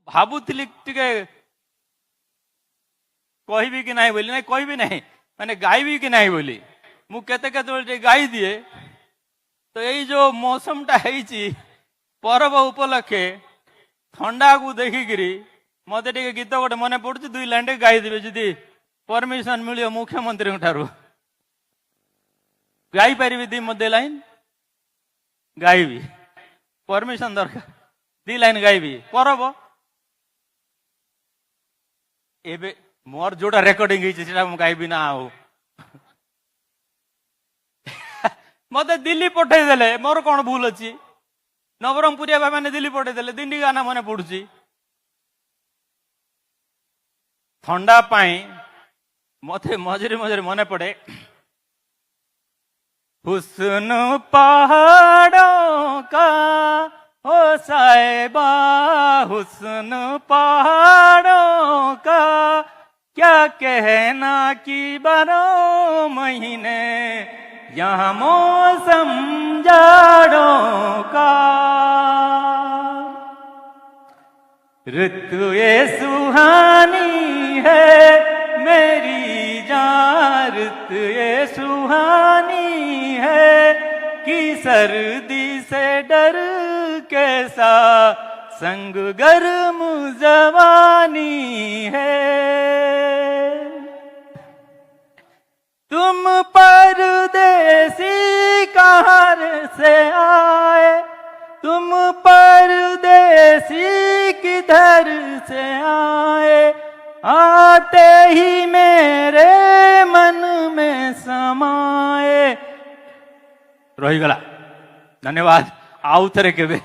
ଭାବୁଥିଲି ଟିକେ କହିବି କି ନାହିଁ ବୋଲି, ନାଇଁ କହିବି ନାହିଁ ମାନେ ଗାଇବି କି ନାହିଁ ବୋଲି। ମୁଁ କେତେବେଳେ ଟିକେ ଗାଇ ଦିଏ। ତ ଏଇ ଯୋଉ ମୌସମଟା ହେଇଛି ପର୍ବ ଉପଲକ୍ଷେ ଥଣ୍ଡାକୁ ଦେଖିକିରି ମତେ ଟିକେ ଗୀତ ଗୋଟେ ମନେ ପଡୁଛି, 2 ଲାଇନ୍ ଟିକେ ଗାଇଦେବେ ଯଦି ପରମିଶନ ମିଳିବ ମୁଖ୍ୟମନ୍ତ୍ରୀଙ୍କ ଠାରୁ। ଗାଇପାରିବି 2 ଲାଇନ୍ ଗାଇବି, ପରମିଶନ ଦରକାର। 2 ଲାଇନ୍ ଗାଇବି ପରବ। ଏବେ ମୋର ଯୋଉଟା ରେକର୍ଡିଂ ହେଇଛି ସେଟା ମୁଁ ଗାଇବି ନା ଆଉ। ମତେ ଦିଲ୍ଲୀ ପଠେଇଦେଲେ, ମୋର କଣ ଭୁଲ ଅଛି? ନବରଙ୍ଗପୁରିଆ ଭାଇ ମାନେ ଦିଲ୍ଲୀ ପଠେଇଦେଲେ, ଦିଲ୍ଲୀ ଗାନା ମନେ ପଡୁଛି। ଥଣ୍ଡା ପାଇଁ ମତେ ମଝିରେ ମଝିରେ ମନେ ପଡେ, हुस्न पहाड़ों का ओ साहिबा, हुस्न पहाड़ों का क्या कहना कि 12 महीने यहाँ मौसम जाड़ों का। ऋतु ये सुहानी है मेरी जान, ऋतु ये सुहानी है कि सर्दी से डर कैसा संग गर्म जवानी है। तुम परदेसी कहाँ से आए, तुम परदेसी किधर से आए, आते ही मेरे मन में समाए। रहीगला, धन्यवाद। आउ थरे केबे।